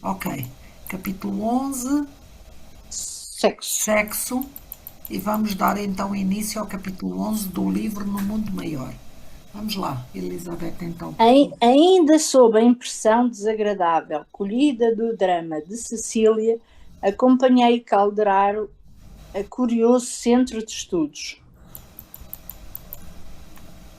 Ok. Capítulo 11, Sexo. Sexo. E vamos dar então início ao capítulo 11 do livro No Mundo Maior. Vamos lá, Elizabeth, então, por favor. Ainda sob a impressão desagradável colhida do drama de Cecília, acompanhei Calderaro a curioso centro de estudos,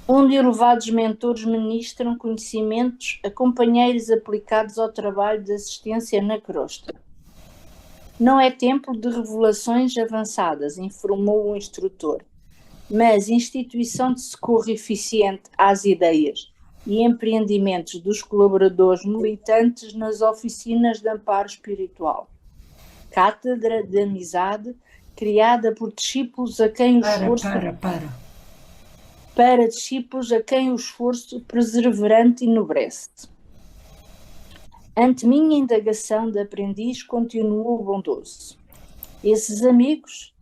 onde elevados mentores ministram conhecimentos a companheiros aplicados ao trabalho de assistência na crosta. Não é templo de revelações avançadas, informou o instrutor, mas instituição de socorro eficiente às ideias e empreendimentos dos colaboradores militantes nas oficinas de amparo espiritual. Cátedra de amizade, criada por discípulos a quem o esforço... Para discípulos a quem o esforço perseverante enobrece. Ante minha indagação de aprendiz, continuou bondoso. Esses amigos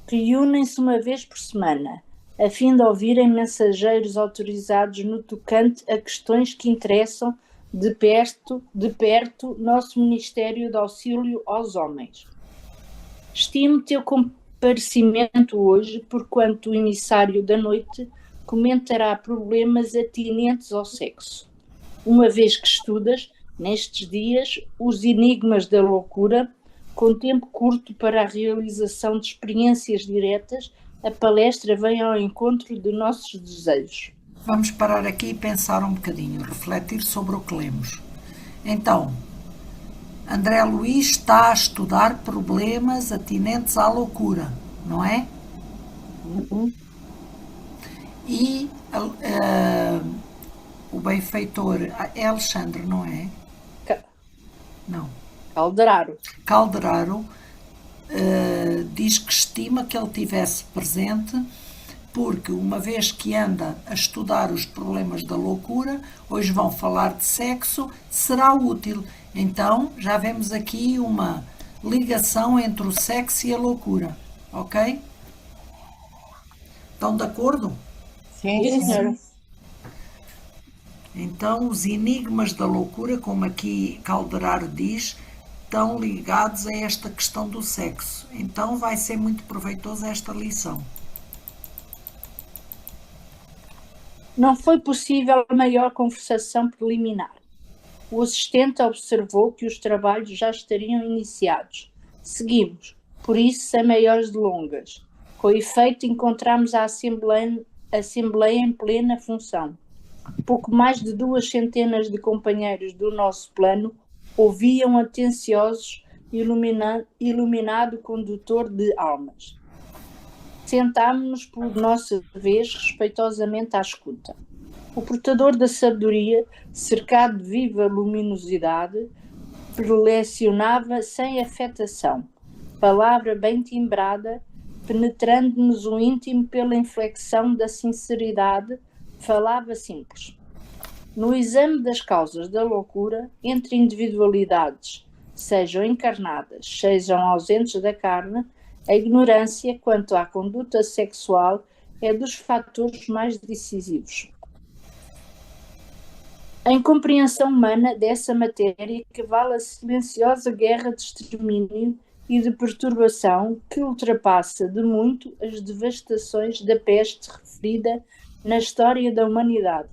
reúnem-se uma vez por semana, a fim de ouvirem mensageiros autorizados no tocante a questões que interessam de perto nosso Ministério de Auxílio aos Homens. Estimo teu comparecimento hoje, porquanto o emissário da noite comentará problemas atinentes ao sexo, uma vez que estudas, nestes dias, os enigmas da loucura. Com tempo curto para a realização de experiências diretas, a palestra vem ao encontro de nossos desejos. Vamos parar aqui e pensar um bocadinho, refletir sobre o que lemos. Então, André Luiz está a estudar problemas atinentes à loucura, não é? E o benfeitor é Alexandre, não é? Não. Calderaro diz que estima que ele tivesse presente, porque uma vez que anda a estudar os problemas da loucura, hoje vão falar de sexo, será útil. Então já vemos aqui uma ligação entre o sexo e a loucura, ok? Estão de acordo? Sim, senhora. Então os enigmas da loucura, como aqui Calderaro diz, estão ligados a esta questão do sexo. Então vai ser muito proveitosa esta lição. Não foi possível a maior conversação preliminar. O assistente observou que os trabalhos já estariam iniciados. Seguimos, por isso, sem maiores delongas. Com efeito, encontramos a Assembleia em plena função. Pouco mais de 200 de companheiros do nosso plano ouviam atenciosos, iluminado condutor de almas. Sentámo-nos por nossa vez respeitosamente à escuta. O portador da sabedoria, cercado de viva luminosidade, prelecionava sem afetação, palavra bem timbrada, penetrando-nos o íntimo pela inflexão da sinceridade, falava simples. No exame das causas da loucura, entre individualidades, sejam encarnadas, sejam ausentes da carne, a ignorância quanto à conduta sexual é dos fatores mais decisivos. A incompreensão humana dessa matéria que vale a silenciosa guerra de extermínio e de perturbação que ultrapassa de muito as devastações da peste referida na história da humanidade.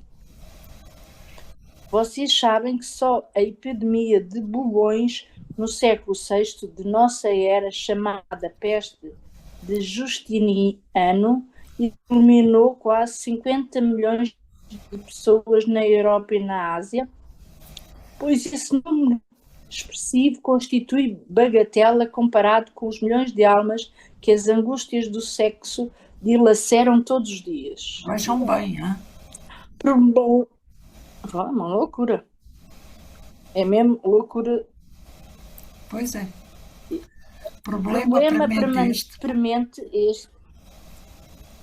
Vocês sabem que só a epidemia de bubões no século VI de nossa era, chamada peste de Justiniano, eliminou quase 50 milhões de pessoas na Europa e na Ásia, pois esse número expressivo constitui bagatela comparado com os milhões de almas que as angústias do sexo dilaceram todos os dias. Vejam bem, hein? Uma loucura. É mesmo loucura. Pois é. Problema premente este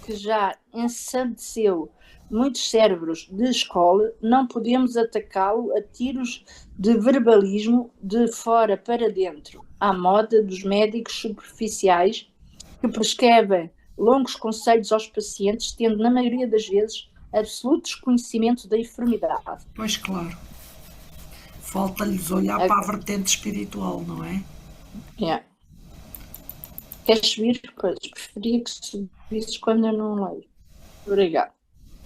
que já ensandeceu muitos cérebros de escola, não podemos atacá-lo a tiros de verbalismo de fora para dentro, à moda dos médicos superficiais que prescrevem longos conselhos aos pacientes, tendo, na maioria das vezes, absoluto desconhecimento da enfermidade. Pois claro. Falta-lhes olhar para a vertente espiritual, não é? Yeah. Queres subir? Pois, preferia que subisses quando eu não leio. Obrigado.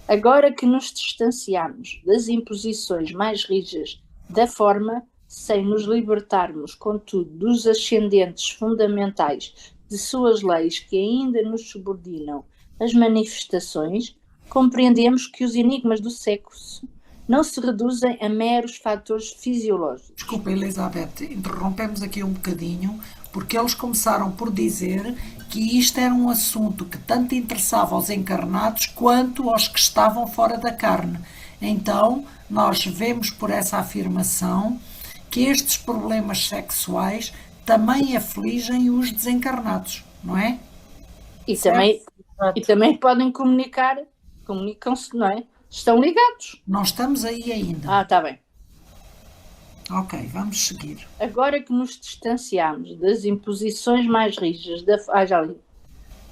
Agora que nos distanciamos das imposições mais rijas da forma, sem nos libertarmos, contudo, dos ascendentes fundamentais de suas leis que ainda nos subordinam as manifestações, compreendemos que os enigmas do sexo não se reduzem a meros fatores fisiológicos. Desculpa, Elizabeth, interrompemos aqui um bocadinho, porque eles começaram por dizer que isto era um assunto que tanto interessava aos encarnados quanto aos que estavam fora da carne. Então, nós vemos por essa afirmação que estes problemas sexuais também afligem os desencarnados, não é? E também podem comunicam-se, não é? Estão ligados. Não estamos aí ainda. Está bem. Ok, vamos seguir. Agora que nos distanciamos das imposições mais rígidas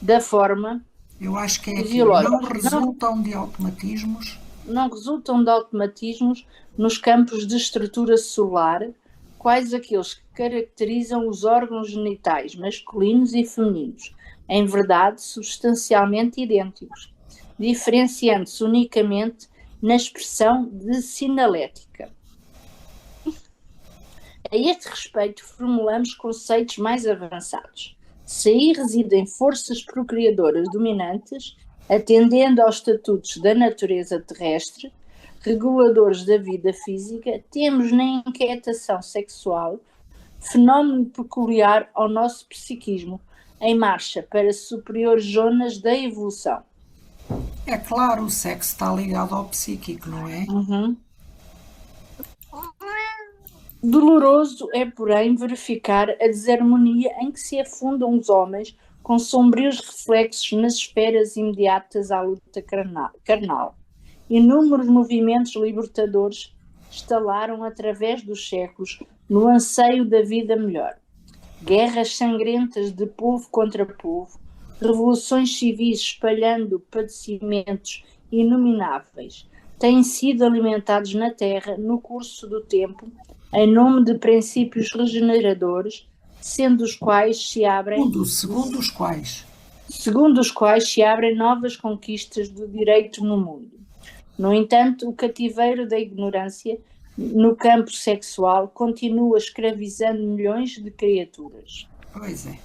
da forma, eu acho que é aqui. fisiológica, Não resultam de automatismos. Não resultam de automatismos nos campos de estrutura celular, quais aqueles que caracterizam os órgãos genitais masculinos e femininos, em verdade substancialmente idênticos, diferenciando-se unicamente na expressão de sinalética. A este respeito, formulamos conceitos mais avançados. Se aí residem forças procriadoras dominantes, atendendo aos estatutos da natureza terrestre, reguladores da vida física, temos na inquietação sexual fenómeno peculiar ao nosso psiquismo, em marcha para superiores zonas da evolução. É claro, o sexo está ligado ao psíquico, não é? Doloroso é, porém, verificar a desarmonia em que se afundam os homens com sombrios reflexos nas esferas imediatas à luta carnal. Inúmeros movimentos libertadores estalaram através dos séculos no anseio da vida melhor. Guerras sangrentas de povo contra povo, revoluções civis espalhando padecimentos inomináveis, têm sido alimentados na Terra no curso do tempo, em nome de princípios regeneradores, segundo os quais se abrem novas conquistas do direito no mundo. No entanto, o cativeiro da ignorância no campo sexual continua escravizando milhões de criaturas. Pois é.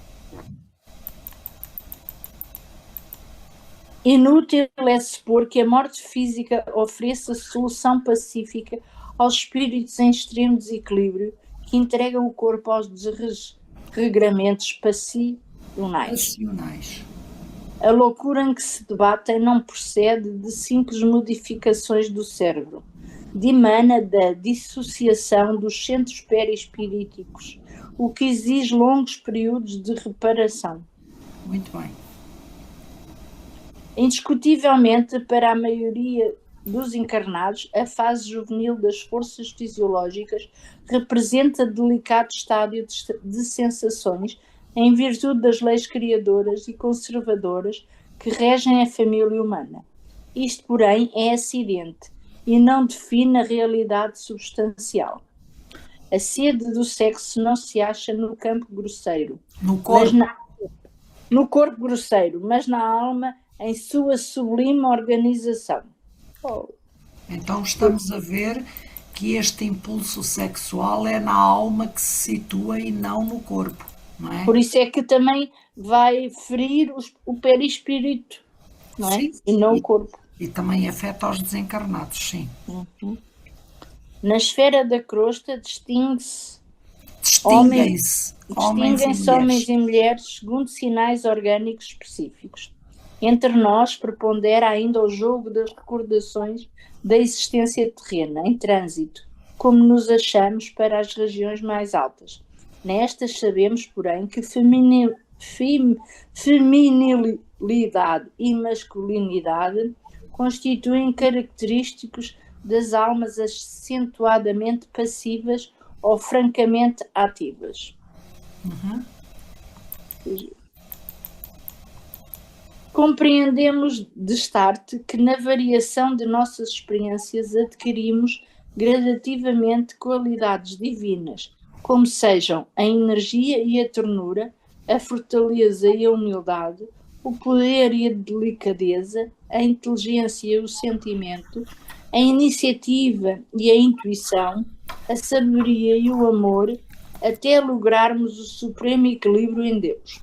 Inútil é supor que a morte física ofereça solução pacífica aos espíritos em extremo desequilíbrio que entregam o corpo aos desregramentos passionais. A loucura em que se debatem não procede de simples modificações do cérebro, dimana da dissociação dos centros perispiríticos, o que exige longos períodos de reparação. Muito bem. Indiscutivelmente, para a maioria dos encarnados, a fase juvenil das forças fisiológicas representa delicado estádio de sensações em virtude das leis criadoras e conservadoras que regem a família humana. Isto, porém, é acidente e não define a realidade substancial. A sede do sexo não se acha no campo grosseiro, no corpo grosseiro, mas na alma em sua sublime organização. Então estamos a ver que este impulso sexual é na alma que se situa e não no corpo, não é? Por isso é que também vai ferir o perispírito, não é? Sim, e não o corpo. E também afeta os desencarnados, sim. Na esfera da crosta distinguem-se homens e mulheres segundo sinais orgânicos específicos. Entre nós prepondera ainda o jogo das recordações da existência terrena, em trânsito, como nos achamos para as regiões mais altas. Nestas sabemos, porém, que feminilidade e masculinidade constituem característicos das almas acentuadamente passivas ou francamente ativas. Compreendemos de start que na variação de nossas experiências adquirimos gradativamente qualidades divinas, como sejam a energia e a ternura, a fortaleza e a humildade, o poder e a delicadeza, a inteligência e o sentimento, a iniciativa e a intuição, a sabedoria e o amor, até lograrmos o supremo equilíbrio em Deus.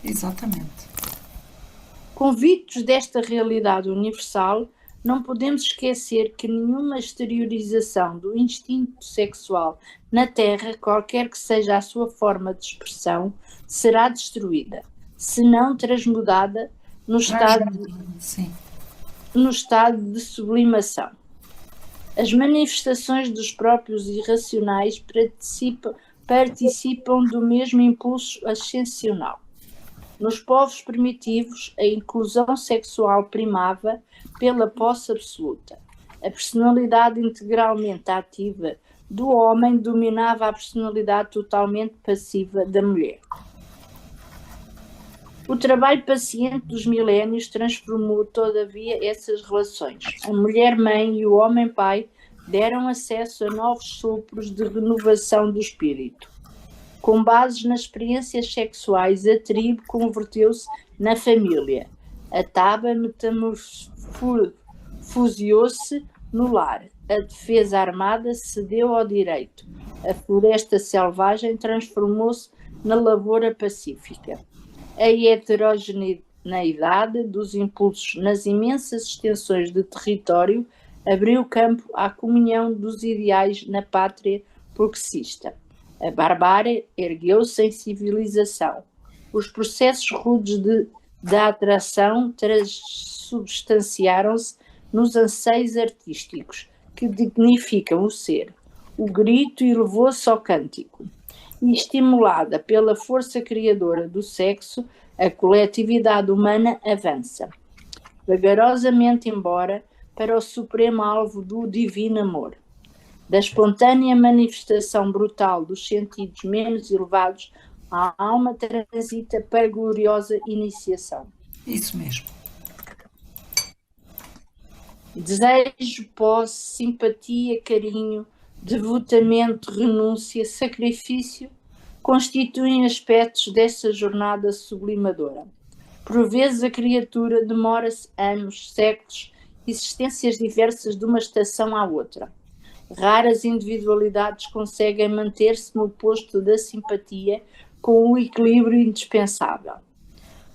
Exatamente. Convictos desta realidade universal, não podemos esquecer que nenhuma exteriorização do instinto sexual na Terra, qualquer que seja a sua forma de expressão, será destruída, se não transmudada no estado de sublimação. As manifestações dos próprios irracionais participam do mesmo impulso ascensional. Nos povos primitivos, a inclusão sexual primava pela posse absoluta. A personalidade integralmente ativa do homem dominava a personalidade totalmente passiva da mulher. O trabalho paciente dos milénios transformou, todavia, essas relações. A mulher-mãe e o homem-pai deram acesso a novos sopros de renovação do espírito. Com bases nas experiências sexuais, a tribo converteu-se na família. A taba metamorfoseou-se no lar. A defesa armada cedeu ao direito. A floresta selvagem transformou-se na lavoura pacífica. A heterogeneidade dos impulsos nas imensas extensões de território abriu campo à comunhão dos ideais na pátria progressista. A barbárie ergueu-se em civilização. Os processos rudes da atração transubstanciaram-se nos anseios artísticos, que dignificam o ser. O grito elevou-se ao cântico. E estimulada pela força criadora do sexo, a coletividade humana avança, vagarosamente embora, para o supremo alvo do divino amor. Da espontânea manifestação brutal dos sentidos menos elevados, a alma transita para a gloriosa iniciação. Isso mesmo. Desejo, posse, simpatia, carinho, devotamento, renúncia, sacrifício constituem aspectos dessa jornada sublimadora. Por vezes a criatura demora-se anos, séculos, existências diversas de uma estação à outra. Raras individualidades conseguem manter-se no posto da simpatia com o equilíbrio indispensável.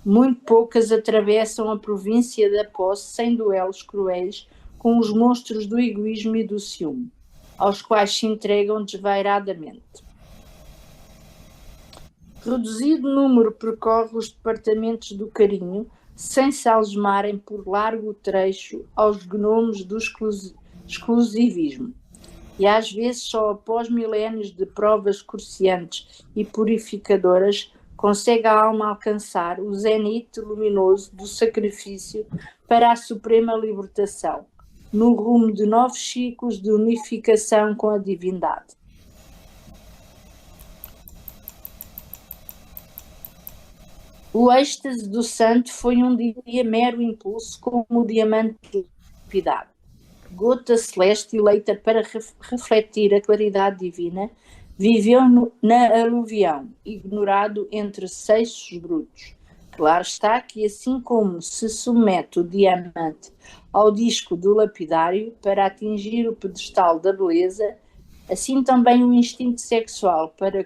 Muito poucas atravessam a província da posse sem duelos cruéis com os monstros do egoísmo e do ciúme, aos quais se entregam desvairadamente. Reduzido número percorre os departamentos do carinho, sem se algemarem por largo trecho aos gnomos do exclusivismo. E às vezes só após milénios de provas cruciantes e purificadoras consegue a alma alcançar o zenite luminoso do sacrifício para a suprema libertação, no rumo de novos ciclos de unificação com a divindade. O êxtase do santo foi um dia mero impulso, como o diamante lapidado. Gota celeste eleita para refletir a claridade divina, viveu na aluvião, ignorado entre seixos brutos. Claro está que, assim como se submete o diamante ao disco do lapidário para atingir o pedestal da beleza, assim também o instinto sexual, para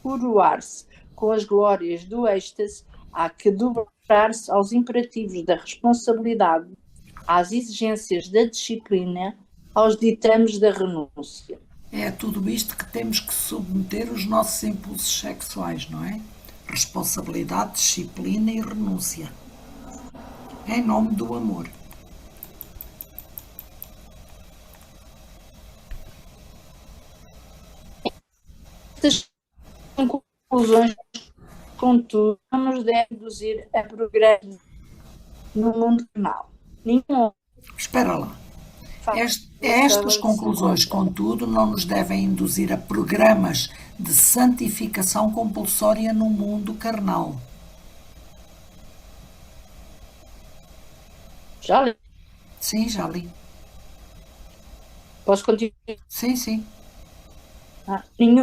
coroar-se com as glórias do êxtase, há que dobrar-se aos imperativos da responsabilidade, às exigências da disciplina, aos ditames da renúncia. É a tudo isto que temos que submeter os nossos impulsos sexuais, não é? Responsabilidade, disciplina e renúncia. Em nome do amor. Estas conclusões, contudo, não nos devem induzir a progresso no mundo carnal. Espera lá. Estas conclusões, contudo, não nos devem induzir a programas de santificação compulsória no mundo carnal. Já li. Sim, já li. Posso continuar? Sim, sim.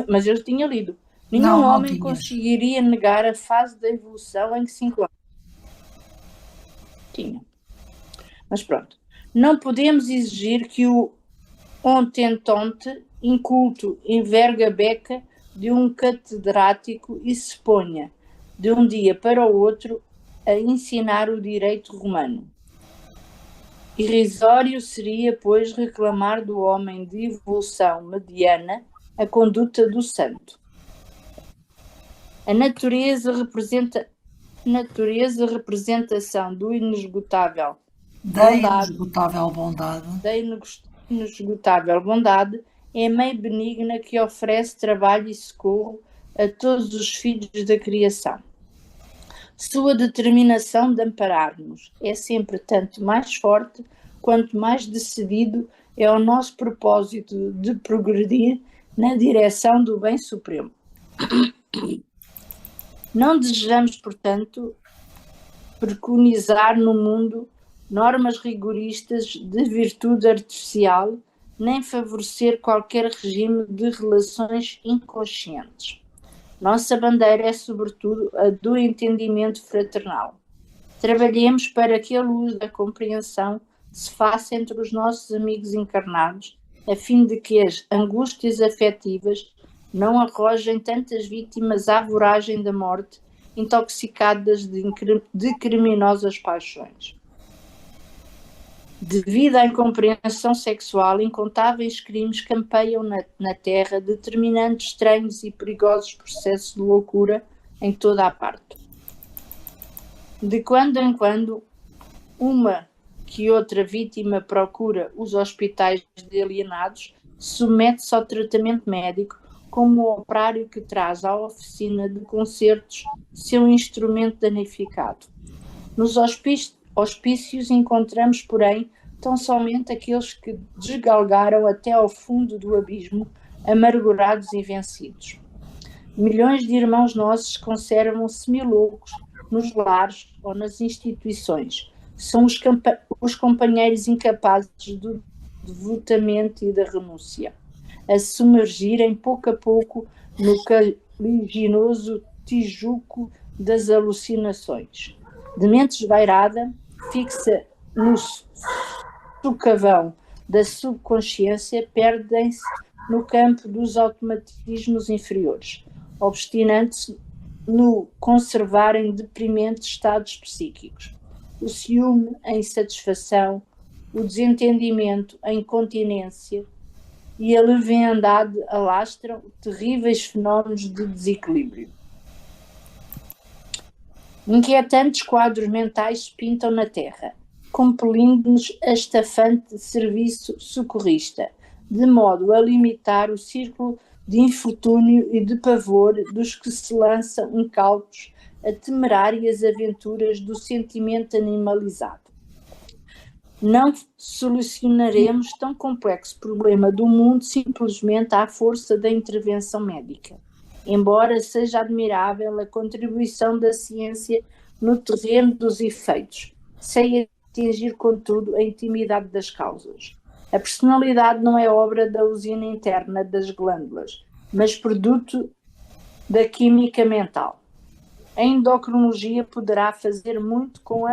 Mas eu tinha lido. Não, Nenhum não homem tinhas. conseguiria negar a fase da evolução em que se encontra. Tinha. Mas pronto. Não podemos exigir que o ontentonte inculto envergue a beca de um catedrático e se ponha, de um dia para o outro, a ensinar o direito romano. Irrisório seria, pois, reclamar do homem de evolução mediana a conduta do santo. A natureza representação do inesgotável Da bondade, inesgotável bondade. é a mãe benigna que oferece trabalho e socorro a todos os filhos da criação. Sua determinação de amparar-nos é sempre tanto mais forte quanto mais decidido é o nosso propósito de progredir na direção do bem supremo. Não desejamos, portanto, preconizar no mundo normas rigoristas de virtude artificial, nem favorecer qualquer regime de relações inconscientes. Nossa bandeira é, sobretudo, a do entendimento fraternal. Trabalhemos para que a luz da compreensão se faça entre os nossos amigos encarnados, a fim de que as angústias afetivas não arrojem tantas vítimas à voragem da morte, intoxicadas de criminosas paixões. Devido à incompreensão sexual, incontáveis crimes campeiam na Terra, determinando estranhos e perigosos processos de loucura em toda a parte. De quando em quando, uma que outra vítima procura os hospitais de alienados, submete-se ao tratamento médico, como o operário que traz à oficina de concertos seu instrumento danificado. Nos hospícios encontramos, porém, tão somente aqueles que desgalgaram até ao fundo do abismo, amargurados e vencidos. Milhões de irmãos nossos conservam-se semiloucos nos lares ou nas instituições. São os companheiros incapazes do devotamento e da renúncia, a se submergirem pouco a pouco no caliginoso tijuco das alucinações. De mente esvairada, fixa no socavão da subconsciência, perdem-se no campo dos automatismos inferiores, obstinando-se no conservarem deprimentes estados psíquicos. O ciúme, a insatisfação, o desentendimento, a incontinência e a leviandade alastram terríveis fenómenos de desequilíbrio. Inquietantes quadros mentais se pintam na Terra, compelindo-nos a estafante serviço socorrista, de modo a limitar o círculo de infortúnio e de pavor dos que se lançam incautos a temerárias aventuras do sentimento animalizado. Não solucionaremos tão complexo problema do mundo simplesmente à força da intervenção médica. Embora seja admirável a contribuição da ciência no terreno dos efeitos, sem atingir, contudo, a intimidade das causas. A personalidade não é obra da usina interna das glândulas, mas produto da química mental. A endocrinologia poderá fazer muito com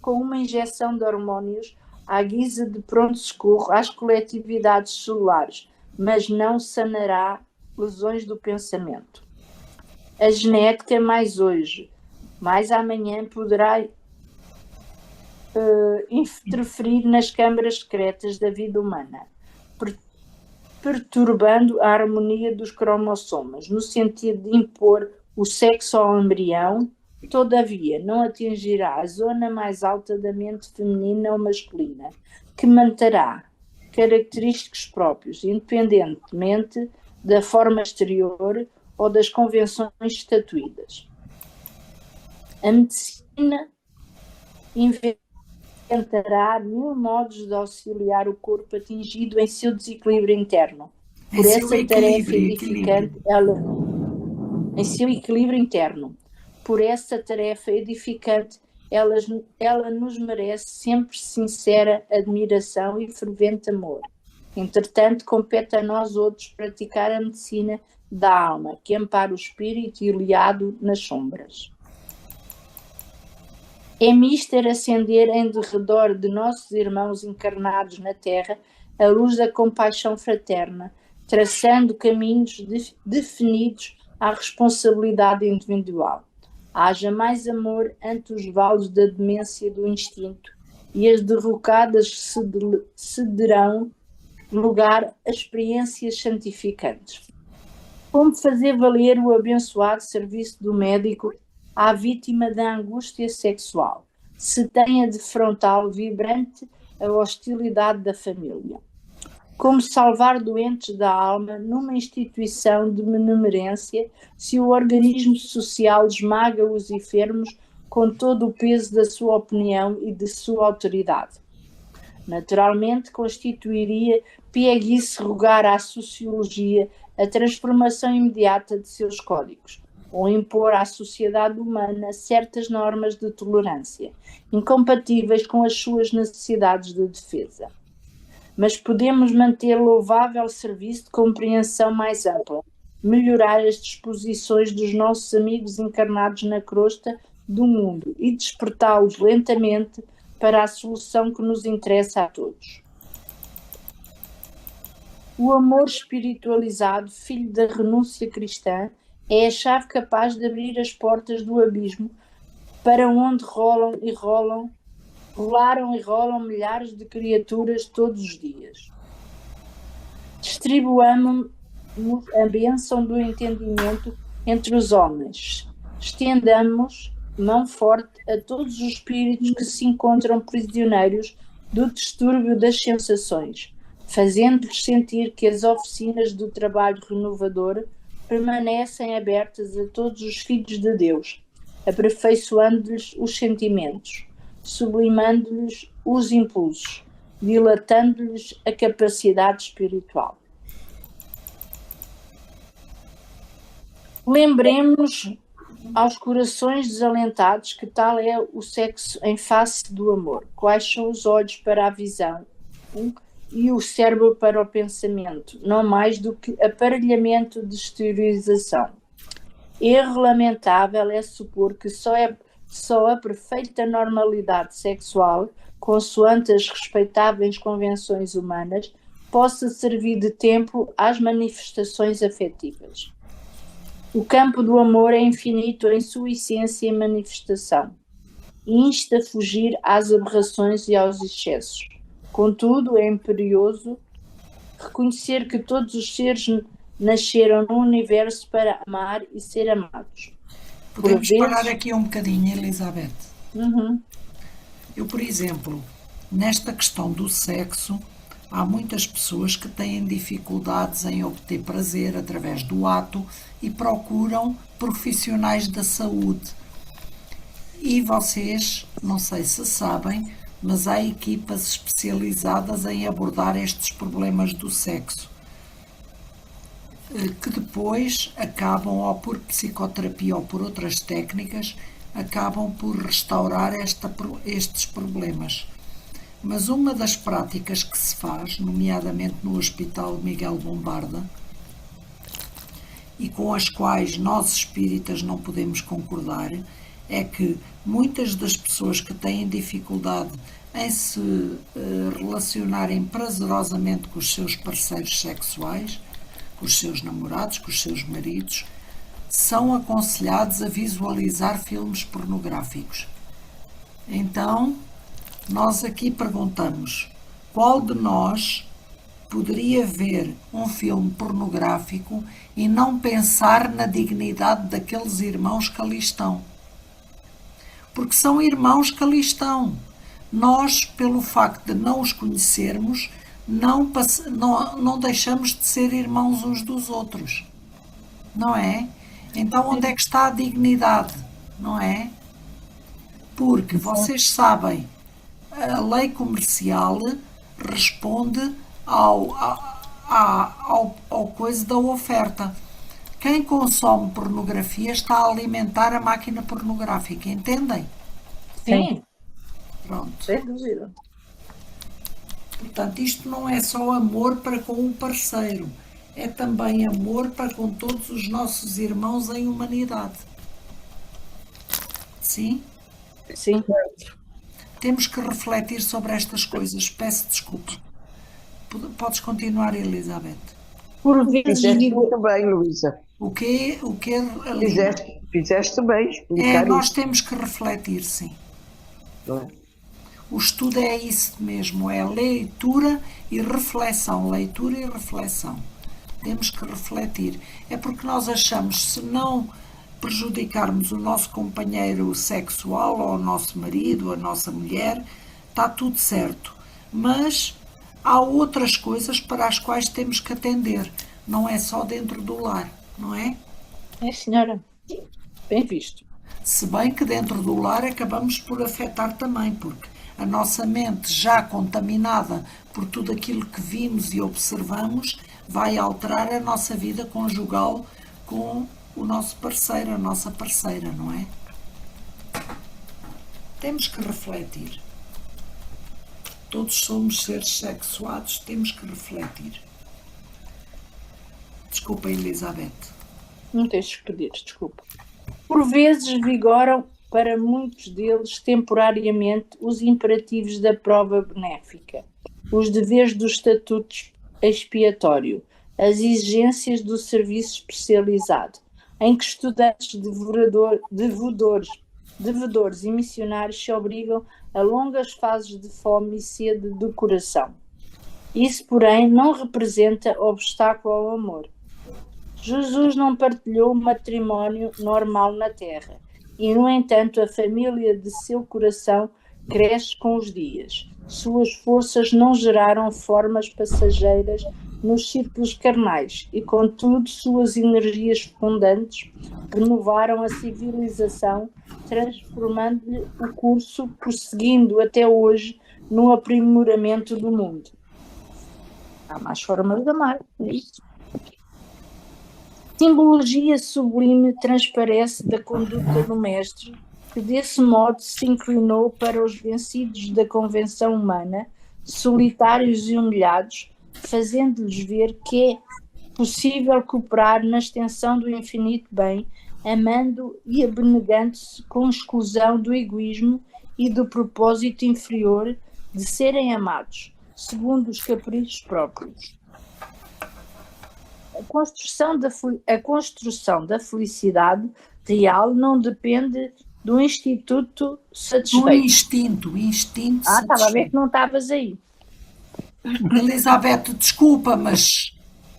uma injeção de hormônios à guisa de pronto-socorro às coletividades celulares, mas não sanará lesões do pensamento. A genética, mais hoje, mais amanhã, poderá interferir nas câmaras secretas da vida humana, perturbando a harmonia dos cromossomas, no sentido de impor o sexo ao embrião. Todavia, não atingirá a zona mais alta da mente feminina ou masculina, que manterá característicos próprios, independentemente da forma exterior ou das convenções estatuídas. A medicina inventará 1000 modos de auxiliar o corpo atingido em seu desequilíbrio interno. Por essa tarefa edificante, em seu equilíbrio interno. Por essa tarefa edificante, ela nos merece sempre sincera admiração e fervente amor. Entretanto, compete a nós outros praticar a medicina da alma, que ampara o espírito ilhado nas sombras. É mister acender em derredor de nossos irmãos encarnados na terra a luz da compaixão fraterna, traçando caminhos definidos à responsabilidade individual. Haja mais amor ante os vales da demência do instinto, e as derrocadas cederão lugar a experiências santificantes. Como fazer valer o abençoado serviço do médico à vítima da angústia sexual, se tenha de frontal vibrante a hostilidade da família? Como salvar doentes da alma numa instituição de benemerência, se o organismo social esmaga os enfermos com todo o peso da sua opinião e de sua autoridade? Naturalmente, constituiria pieguice rogar à sociologia a transformação imediata de seus códigos, ou impor à sociedade humana certas normas de tolerância, incompatíveis com as suas necessidades de defesa. Mas podemos manter louvável serviço de compreensão mais ampla, melhorar as disposições dos nossos amigos encarnados na crosta do mundo e despertá-los lentamente para a solução que nos interessa a todos. O amor espiritualizado, filho da renúncia cristã, é a chave capaz de abrir as portas do abismo para onde rolaram e rolam milhares de criaturas todos os dias. Distribuamos a bênção do entendimento entre os homens. Estendamos mão forte a todos os espíritos que se encontram prisioneiros do distúrbio das sensações, fazendo-lhes sentir que as oficinas do trabalho renovador permanecem abertas a todos os filhos de Deus, aperfeiçoando-lhes os sentimentos, sublimando-lhes os impulsos, dilatando-lhes a capacidade espiritual. Lembremos aos corações desalentados que tal é o sexo em face do amor. Quais são os olhos para a visão e o cérebro para o pensamento, não mais do que aparelhamento de exteriorização. Erro lamentável é supor que só a perfeita normalidade sexual, consoante as respeitáveis convenções humanas, possa servir de tempo às manifestações afetivas. O campo do amor é infinito em sua essência e manifestação. Insta a fugir às aberrações e aos excessos. Contudo, é imperioso reconhecer que todos os seres nasceram no universo para amar e ser amados. Podemos parar aqui um bocadinho, Elizabeth? Uhum. Eu, por exemplo, nesta questão do sexo, há muitas pessoas que têm dificuldades em obter prazer através do ato e procuram profissionais da saúde. E vocês, não sei se sabem, mas há equipas especializadas em abordar estes problemas do sexo, que depois acabam, ou por psicoterapia ou por outras técnicas, acabam por restaurar estes problemas. Mas uma das práticas que se faz, nomeadamente no Hospital Miguel Bombarda, e com as quais nós espíritas não podemos concordar, é que muitas das pessoas que têm dificuldade em se relacionarem prazerosamente com os seus parceiros sexuais, com os seus namorados, com os seus maridos, são aconselhados a visualizar filmes pornográficos. Então, nós aqui perguntamos, qual de nós poderia ver um filme pornográfico e não pensar na dignidade daqueles irmãos que ali estão? Porque são irmãos que ali estão. Nós, pelo facto de não os conhecermos, não deixamos de ser irmãos uns dos outros. Não é? Então, onde é que está a dignidade? Não é? Porque vocês sabem, a lei comercial responde ao coisa da oferta. Quem consome pornografia está a alimentar a máquina pornográfica, entendem? Sim. Pronto. Sem dúvida. Portanto, isto não é só amor para com o parceiro, é também amor para com todos os nossos irmãos em humanidade. Sim? Sim. Temos que refletir sobre estas coisas. Peço desculpa. Podes continuar, Elizabeth. Por vezes Fizeste digo, muito bem, Luísa. O quê, Alina? Fizeste bem explicar Nós isso. temos que refletir, sim. Não é? O estudo é isso mesmo, é leitura e reflexão. Leitura e reflexão. Temos que refletir. É porque nós achamos, se não prejudicarmos o nosso companheiro sexual, ou o nosso marido, ou a nossa mulher, está tudo certo. Mas há outras coisas para as quais temos que atender. Não é só dentro do lar, não é? é senhora, bem visto. Se bem que dentro do lar acabamos por afetar também, porque a nossa mente, já contaminada por tudo aquilo que vimos e observamos, vai alterar a nossa vida conjugal com o nosso parceiro, a nossa parceira, não é? Temos que refletir. Todos somos seres sexuados, temos que refletir. Desculpa, Elizabeth. Não tens que pedir, desculpa. Por vezes vigoram para muitos deles temporariamente os imperativos da prova benéfica, os deveres do estatuto expiatório, as exigências do serviço especializado, em que estudantes, devedores e missionários se obrigam a longas fases de fome e sede do coração. Isso, porém, não representa obstáculo ao amor. Jesus não partilhou o matrimónio normal na terra e, no entanto, a família de seu coração cresce com os dias. Suas forças não geraram formas passageiras nos círculos carnais e, contudo, suas energias fecundantes renovaram a civilização, transformando-lhe o curso, prosseguindo até hoje no aprimoramento do mundo. Há mais formas de amar, é isso. Simbologia sublime transparece da conduta do mestre, que desse modo se inclinou para os vencidos da convenção humana, solitários e humilhados, fazendo-lhes ver que é possível cooperar na extensão do infinito bem, amando e abnegando-se com exclusão do egoísmo e do propósito inferior de serem amados, segundo os caprichos próprios. A construção da felicidade real não depende do instituto satisfeito. Do instinto Estava a ver satisfeito. que não estavas aí. Elizabeth, desculpa, mas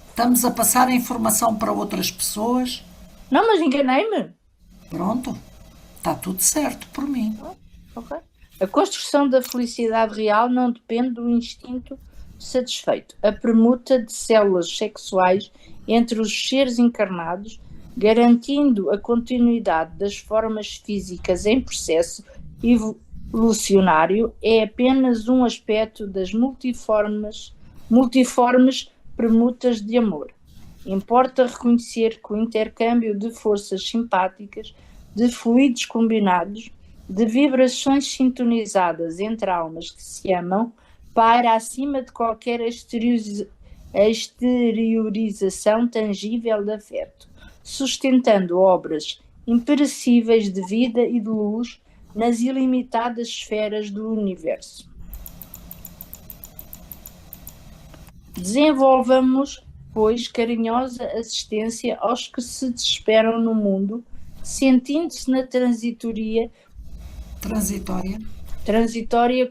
estamos a passar a informação para outras pessoas. Não, mas enganei-me. Pronto, está tudo certo por mim. Okay. A construção da felicidade real não depende do instinto satisfeito. A permuta de células sexuais entre os seres encarnados, garantindo a continuidade das formas físicas em processo evolucionário, é apenas um aspecto das multiformes permutas de amor. Importa reconhecer que o intercâmbio de forças simpáticas, de fluidos combinados, de vibrações sintonizadas entre almas que se amam, paira acima de qualquer exteriorização tangível de afeto, sustentando obras imperecíveis de vida e de luz nas ilimitadas esferas do universo. Desenvolvamos, pois, carinhosa assistência aos que se desesperam no mundo, sentindo-se na transitória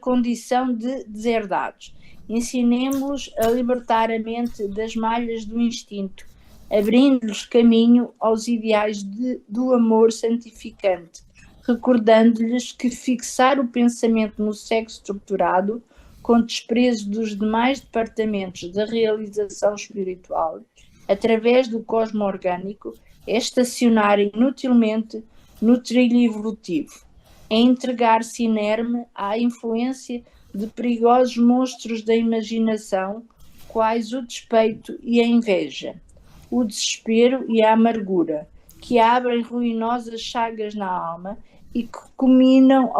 condição de deserdados. Ensinemo-los a libertar a mente das malhas do instinto, abrindo-lhes caminho aos ideais do amor santificante, recordando-lhes que fixar o pensamento no sexo estruturado, com desprezo dos demais departamentos da realização espiritual, através do cosmo orgânico, é estacionar inutilmente no trilho evolutivo, é entregar-se inerme à influência de perigosos monstros da imaginação, quais o despeito e a inveja, o desespero e a amargura, que abrem ruinosas chagas na alma e que culminam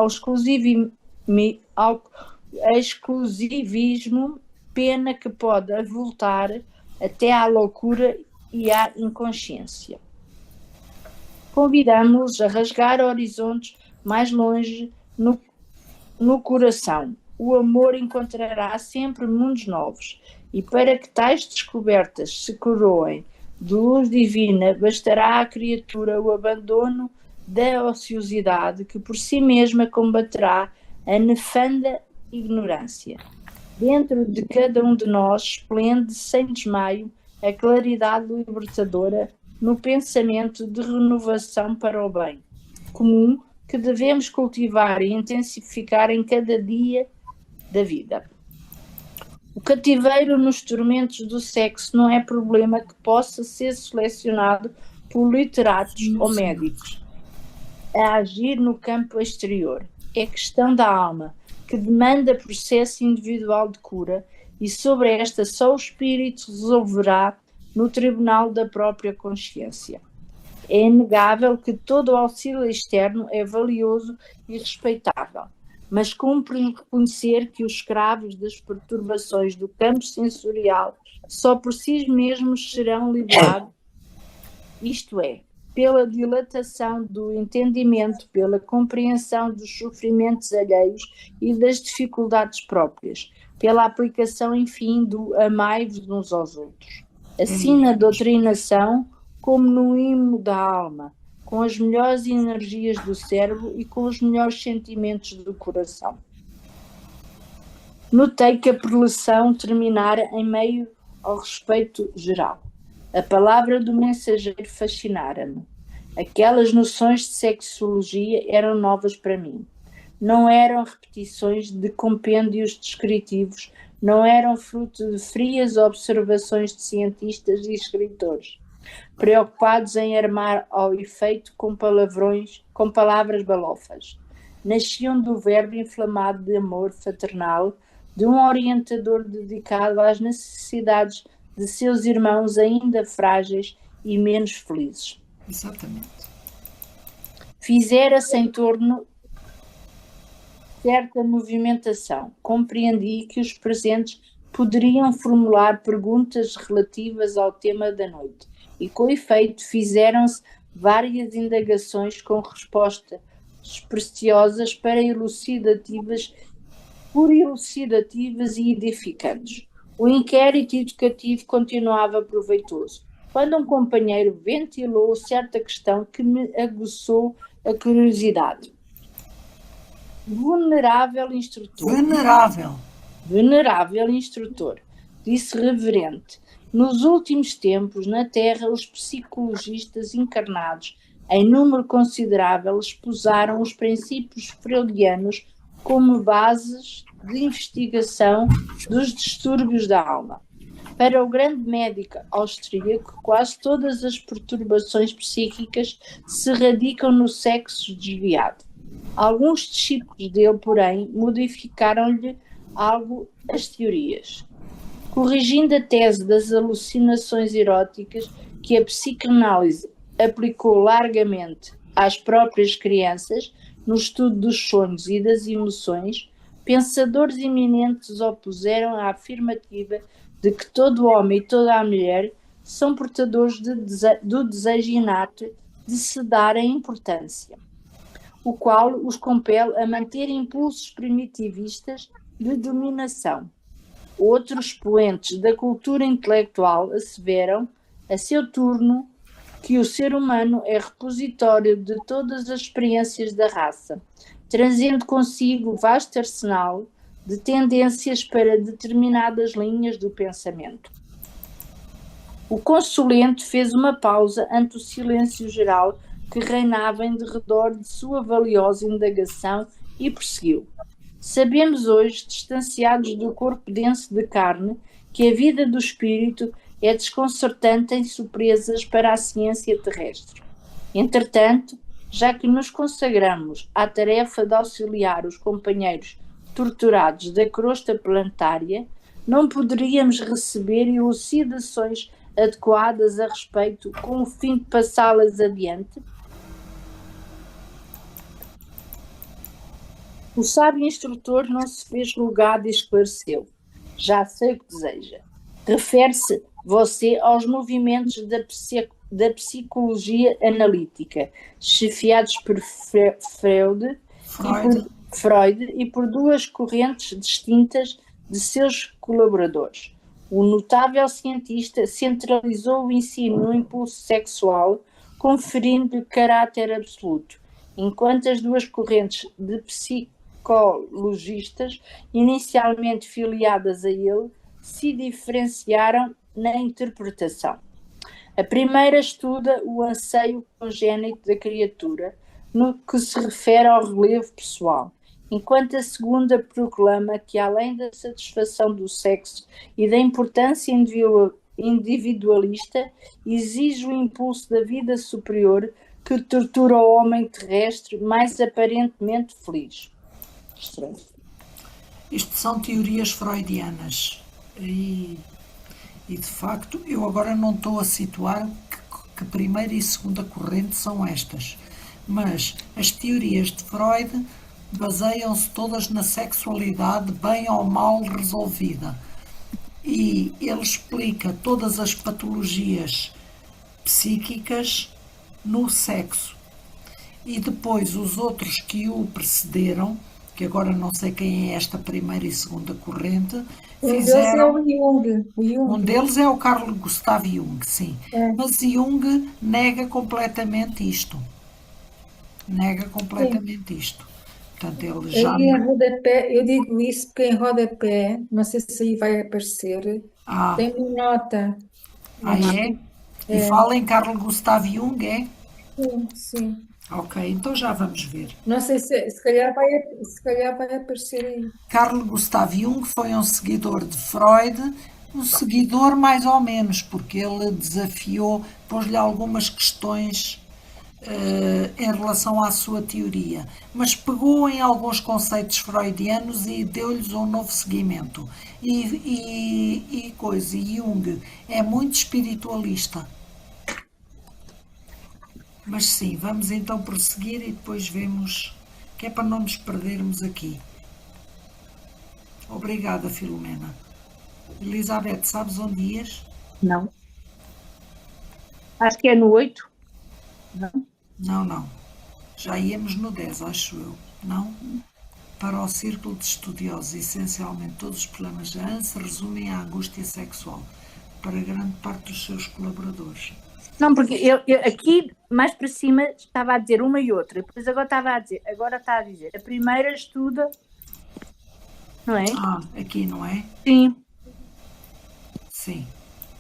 ao exclusivismo, pena que pode avultar até à loucura e à inconsciência. Convidamos-los a rasgar horizontes mais longe no coração. O amor encontrará sempre mundos novos, e para que tais descobertas se coroem de luz divina, bastará à criatura o abandono da ociosidade, que por si mesma combaterá a nefanda ignorância. Dentro de cada um de nós esplende sem desmaio a claridade libertadora no pensamento de renovação para o bem comum que devemos cultivar e intensificar em cada dia da vida. O cativeiro nos tormentos do sexo não é problema que possa ser selecionado por literatos ou médicos a agir no campo exterior. É questão da alma, que demanda processo individual de cura, e sobre esta só o espírito resolverá no tribunal da própria consciência. É inegável que todo o auxílio externo é valioso e respeitável, mas cumpre reconhecer que os escravos das perturbações do campo sensorial só por si mesmos serão livrados, isto é, pela dilatação do entendimento, pela compreensão dos sofrimentos alheios e das dificuldades próprias, pela aplicação, enfim, do amai-vos uns aos outros. Assim, na doutrinação, como no imo da alma, com as melhores energias do cérebro e com os melhores sentimentos do coração. Notei que a preleção terminara em meio ao respeito geral. A palavra do mensageiro fascinara-me. Aquelas noções de sexologia eram novas para mim. Não eram repetições de compêndios descritivos, não eram fruto de frias observações de cientistas e escritores, preocupados em armar ao efeito com palavras balofas. Nasciam do verbo inflamado de amor fraternal, de um orientador dedicado às necessidades de seus irmãos ainda frágeis e menos felizes. Exatamente. Fizera-se em torno certa movimentação. Compreendi que os presentes poderiam formular perguntas relativas ao tema da noite, e com efeito fizeram-se várias indagações com respostas preciosas para elucidativas e edificantes. O inquérito educativo continuava proveitoso, quando um companheiro ventilou certa questão que me aguçou a curiosidade. Venerável instrutor, disse reverente, nos últimos tempos, na Terra, os psicologistas encarnados, em número considerável, esposaram os princípios freudianos como bases de investigação dos distúrbios da alma. Para o grande médico austríaco, quase todas as perturbações psíquicas se radicam no sexo desviado. Alguns discípulos dele, porém, modificaram-lhe algo as teorias, corrigindo a tese das alucinações eróticas que a psicanálise aplicou largamente às próprias crianças no estudo dos sonhos e das emoções. Pensadores eminentes opuseram a afirmativa de que todo homem e toda a mulher são portadores do desejo inato de se darem importância, o qual os compele a manter impulsos primitivistas de dominação. Outros expoentes da cultura intelectual asseveram, a seu turno, que o ser humano é repositório de todas as experiências da raça, trazendo consigo vasto arsenal de tendências para determinadas linhas do pensamento. O consulente fez uma pausa ante o silêncio geral que reinava em derredor de sua valiosa indagação e prosseguiu. Sabemos hoje, distanciados do corpo denso de carne, que a vida do espírito é desconcertante em surpresas para a ciência terrestre. Entretanto, já que nos consagramos à tarefa de auxiliar os companheiros torturados da crosta planetária, não poderíamos receber elucidações adequadas a respeito com o fim de passá-las adiante? O sábio instrutor não se fez rogado e esclareceu. Já sei o que deseja. Refere-se você aos movimentos da psicologia analítica, chefiados por Freud e por duas correntes distintas de seus colaboradores. O notável cientista centralizou o ensino no impulso sexual, conferindo-lhe caráter absoluto, enquanto as duas correntes de psicologistas, inicialmente filiadas a ele, se diferenciaram na interpretação. A primeira estuda o anseio congénito da criatura, no que se refere ao relevo pessoal, enquanto a segunda proclama que, além da satisfação do sexo e da importância individualista, exige o impulso da vida superior que tortura o homem terrestre mais aparentemente feliz. Estranho. Isto são teorias freudianas e de facto eu agora não estou a situar que primeira e segunda corrente são estas, mas as teorias de Freud baseiam-se todas na sexualidade bem ou mal resolvida e ele explica todas as patologias psíquicas no sexo. E depois os outros que o precederam, que agora não sei quem é esta primeira e segunda corrente, fizeram... Um deles é o Carl Gustav Jung, sim. Mas Jung nega completamente isto. Portanto, ele já... Aí em rodapé, eu digo isso porque em rodapé, não sei se aí vai aparecer, tem uma nota. é? E fala em Carl Gustav Jung, é? Sim. Ok, então já vamos ver. Não sei se calhar vai aparecer aí. Carl Gustav Jung foi um seguidor de Freud, um seguidor mais ou menos, porque ele desafiou, pôs-lhe algumas questões em relação à sua teoria, mas pegou em alguns conceitos freudianos e deu-lhes um novo seguimento. E Jung é muito espiritualista. Mas sim, vamos então prosseguir e depois vemos, que é para não nos perdermos aqui. Obrigada, Filomena. Elizabeth, sabes onde ias? Não. Acho que é no 8. Não. Já íamos no 10, acho eu. Não? Para o círculo de estudiosos, essencialmente todos os problemas da AN se resumem à angústia sexual, para grande parte dos seus colaboradores. Não, porque eu aqui, mais para cima, estava a dizer uma e outra, depois agora está a dizer, a primeira estuda, não é? Aqui, não é? Sim. Sim.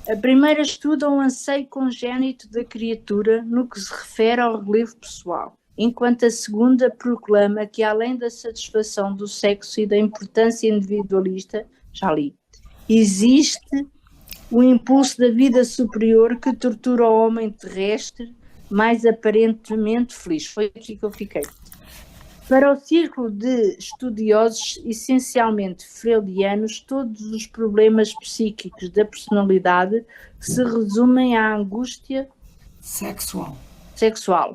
A primeira estuda o anseio congénito da criatura no que se refere ao relevo pessoal, enquanto a segunda proclama que, além da satisfação do sexo e da importância individualista, já li, existe o impulso da vida superior que tortura o homem terrestre mais aparentemente feliz. Foi aqui que eu fiquei. Para o círculo de estudiosos, essencialmente freudianos, todos os problemas psíquicos da personalidade se resumem à angústia sexual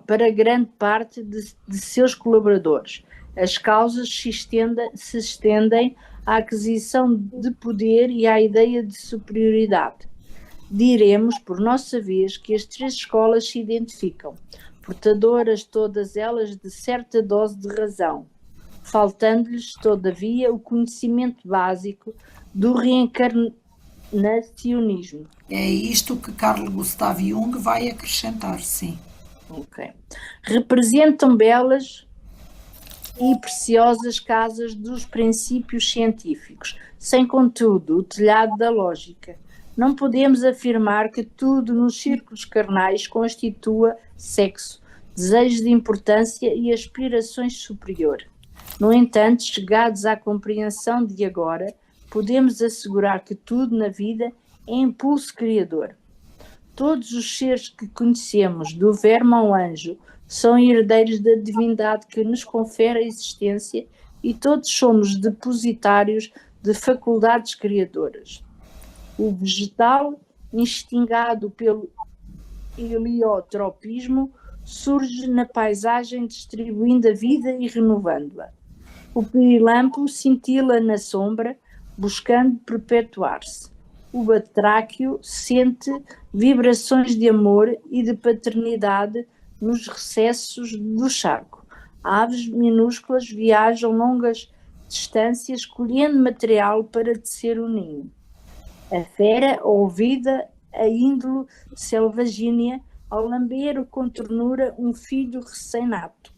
para grande parte de seus colaboradores. As causas se estendem à aquisição de poder e à ideia de superioridade. Diremos, por nossa vez, que as três escolas se identificam, portadoras todas elas de certa dose de razão, faltando-lhes, todavia, o conhecimento básico do reencarnacionismo. É isto que Carl Gustav Jung vai acrescentar, sim. Ok. Representam belas e preciosas casas dos princípios científicos, sem, contudo, o telhado da lógica. Não podemos afirmar que tudo nos círculos carnais constitua sexo, desejo de importância e aspirações superior. No entanto, chegados à compreensão de agora, podemos assegurar que tudo na vida é impulso criador. Todos os seres que conhecemos, do verme ao anjo, são herdeiros da divindade que nos confere a existência e todos somos depositários de faculdades criadoras. O vegetal, instigado pelo heliotropismo, surge na paisagem distribuindo a vida e renovando-a. O pirilampo cintila na sombra, buscando perpetuar-se. O batráquio sente vibrações de amor e de paternidade nos recessos do charco. Aves minúsculas viajam longas distâncias colhendo material para tecer o ninho. A fera ouvida a índole selvagínia ao lamber com ternura um filho recém-nato.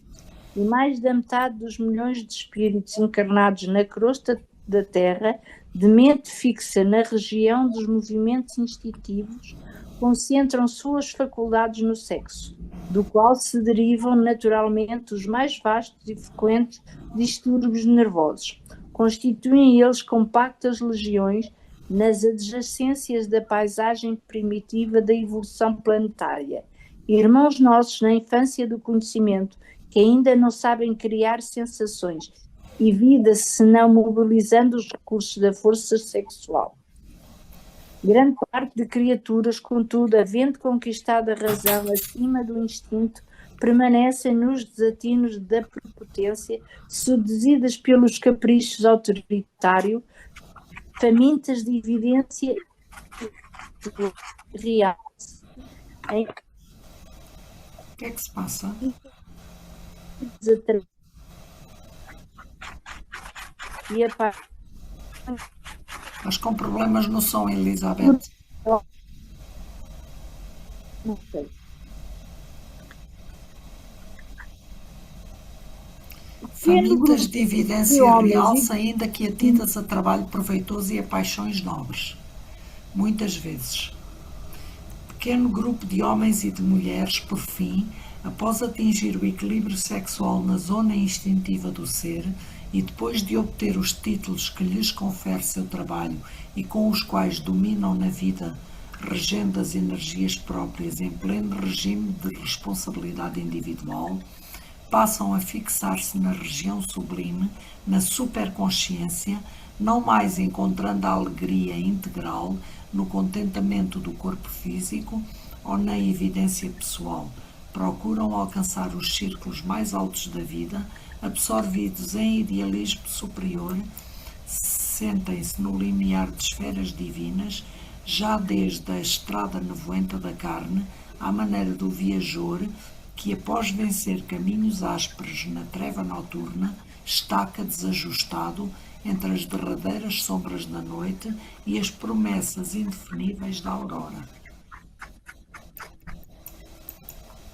E mais da metade dos milhões de espíritos encarnados na crosta da Terra, de mente fixa na região dos movimentos instintivos, concentram suas faculdades no sexo, do qual se derivam naturalmente os mais vastos e frequentes distúrbios nervosos. Constituem eles compactas legiões nas adjacências da paisagem primitiva da evolução planetária. Irmãos nossos na infância do conhecimento, que ainda não sabem criar sensações e vida senão mobilizando os recursos da força sexual. Grande parte de criaturas, contudo, havendo conquistado a razão acima do instinto, permanecem nos desatinos da prepotência, seduzidas pelos caprichos autoritários, famintas de evidência real. O que é que se passa? E a paz. Mas com problemas no som, Elizabeth. Não sei. Famintas de evidência realça, ainda que atidas a trabalho proveitoso e a paixões nobres. Muitas vezes. Pequeno grupo de homens e de mulheres, por fim, após atingir o equilíbrio sexual na zona instintiva do ser e depois de obter os títulos que lhes confere seu trabalho e com os quais dominam na vida, regendo as energias próprias em pleno regime de responsabilidade individual, passam a fixar-se na região sublime, na superconsciência, não mais encontrando a alegria integral no contentamento do corpo físico ou na evidência pessoal. Procuram alcançar os círculos mais altos da vida, absorvidos em idealismo superior, sentem-se no limiar de esferas divinas, já desde a estrada nevoenta da carne, à maneira do viajor, que após vencer caminhos ásperos na treva noturna, estaca desajustado entre as derradeiras sombras da noite e as promessas indefiníveis da aurora.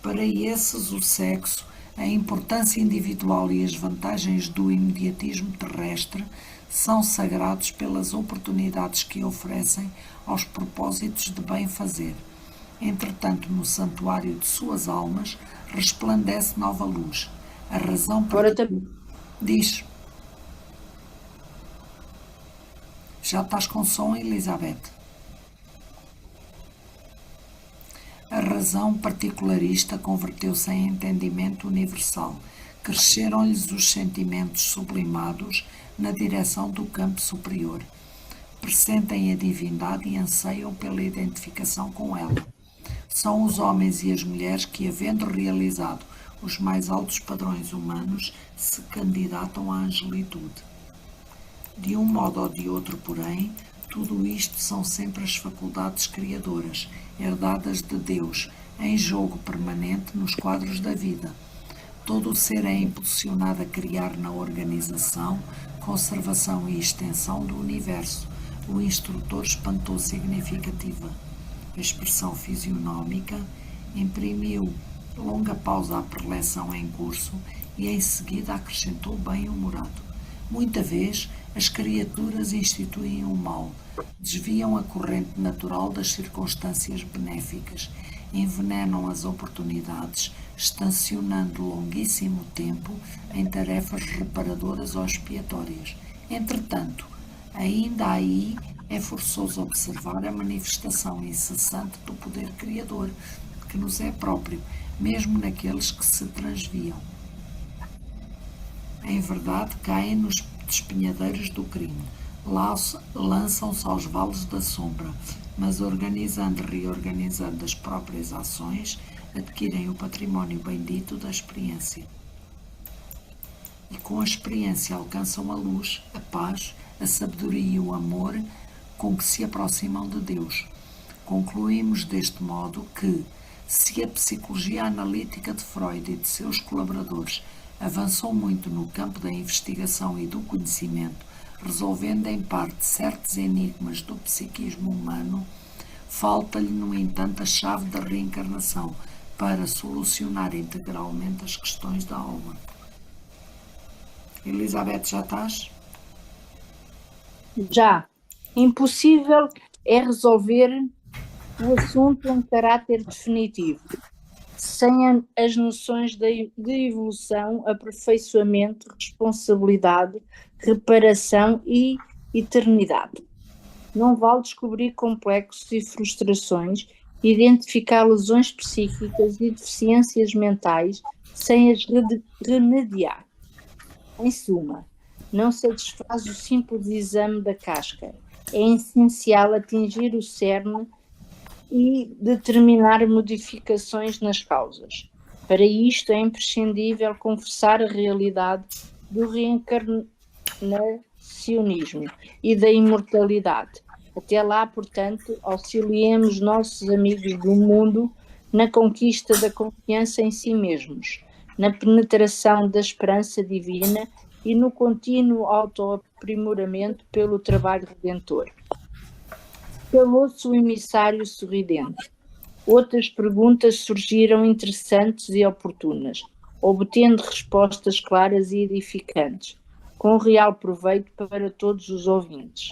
Para esses, o sexo, a importância individual e as vantagens do imediatismo terrestre são sagrados pelas oportunidades que oferecem aos propósitos de bem fazer. Entretanto, no santuário de suas almas resplandece nova luz. A razão diz. Já estás com som, Elizabeth? A razão particularista converteu-se em entendimento universal. Cresceram-lhes os sentimentos sublimados na direção do campo superior. Pressentem a divindade e anseiam pela identificação com ela. São os homens e as mulheres que, havendo realizado os mais altos padrões humanos, se candidatam à angelitude. De um modo ou de outro, porém, tudo isto são sempre as faculdades criadoras, herdadas de Deus, em jogo permanente nos quadros da vida. Todo o ser é impulsionado a criar na organização, conservação e extensão do universo. O instrutor espantou significativa. A expressão fisionómica imprimiu longa pausa à preleção em curso e em seguida acrescentou bem-humorado. Muita vez as criaturas instituem o mal, desviam a corrente natural das circunstâncias benéficas, envenenam as oportunidades, estacionando longuíssimo tempo em tarefas reparadoras ou expiatórias. Entretanto, ainda aí é forçoso observar a manifestação incessante do poder criador, que nos é próprio, mesmo naqueles que se transviam. Em verdade, caem nos despenhadeiros do crime, lançam-se aos vales da sombra, mas organizando e reorganizando as próprias ações, adquirem o património bendito da experiência. e com a experiência alcançam a luz, a paz, a sabedoria e o amor com que se aproximam de Deus. Concluímos deste modo que, se a psicologia analítica de Freud e de seus colaboradores avançou muito no campo da investigação e do conhecimento, resolvendo em parte certos enigmas do psiquismo humano, falta-lhe, no entanto, a chave da reencarnação para solucionar integralmente as questões da alma. Elizabeth, já estás? Já. Impossível é resolver o assunto em caráter definitivo, sem as noções de evolução, aperfeiçoamento, responsabilidade, reparação e eternidade. Não vale descobrir complexos e frustrações, identificar lesões psíquicas e deficiências mentais sem as remediar. Em suma, não satisfaz o simples exame da casca. É essencial atingir o cerne e determinar modificações nas causas. Para isto é imprescindível confessar a realidade do reencarnacionismo e da imortalidade. Até lá, portanto, auxiliemos nossos amigos do mundo na conquista da confiança em si mesmos, na penetração da esperança divina e no contínuo autoaprimoramento pelo trabalho redentor. Calou-se o emissário sorridente. Outras perguntas surgiram interessantes e oportunas, obtendo respostas claras e edificantes, com real proveito para todos os ouvintes.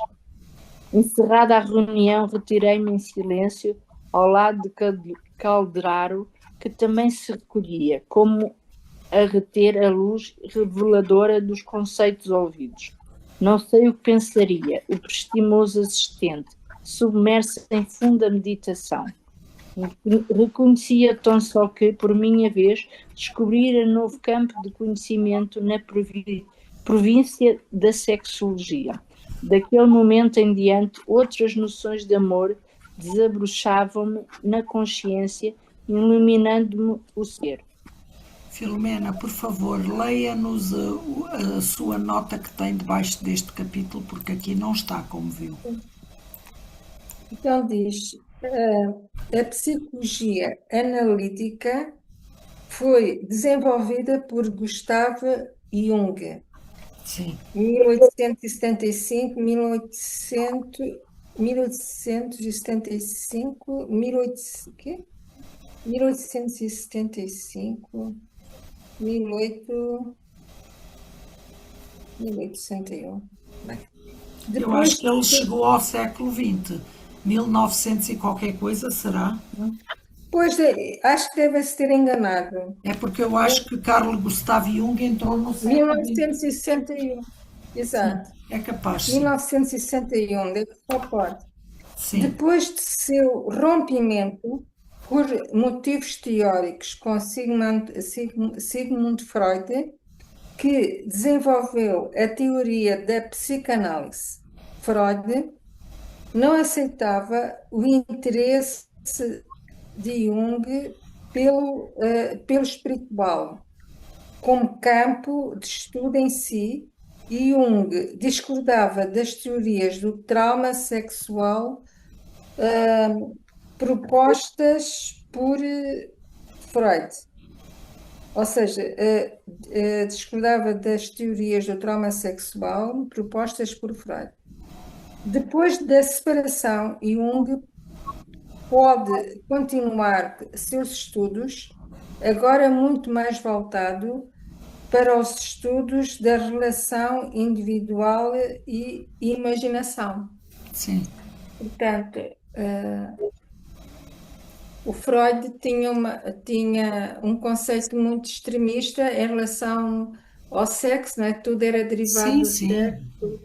Encerrada a reunião, retirei-me em silêncio ao lado de Calderaro, que também se recolhia, como a reter a luz reveladora dos conceitos ouvidos. Não sei o que pensaria o prestimoso assistente, submerso em funda meditação. Reconhecia tão só que, por minha vez, descobrira novo campo de conhecimento na província da sexologia. Daquele momento em diante, outras noções de amor desabrochavam-me na consciência, iluminando-me o ser. Filomena, por favor, leia-nos a sua nota que tem debaixo deste capítulo, porque aqui não está, como viu. Então diz, a psicologia analítica foi desenvolvida por Gustav Jung. Sim. 1875, 1861. 1861. Bem, eu acho que ele chegou ao século XX. 1900 e qualquer coisa, será? Pois, acho que deve-se ter enganado. É porque eu acho que Carl Gustav Jung entrou no século XX. 1961. Exato. Sim, é capaz, sim. 1961, deve estar forte. Sim. Depois de seu rompimento, por motivos teóricos, com Sigmund Freud, que desenvolveu a teoria da psicanálise. Freud não aceitava o interesse de Jung pelo espiritual como campo de estudo em si, e Jung discordava das teorias do trauma sexual propostas por Freud. Ou seja, discordava das teorias do trauma sexual propostas por Freud. Depois da separação, Jung pode continuar seus estudos, agora muito mais voltado para os estudos da relação individual e imaginação. Sim. Portanto, o Freud tinha um conceito muito extremista em relação ao sexo, não é? Tudo era derivado do sexo.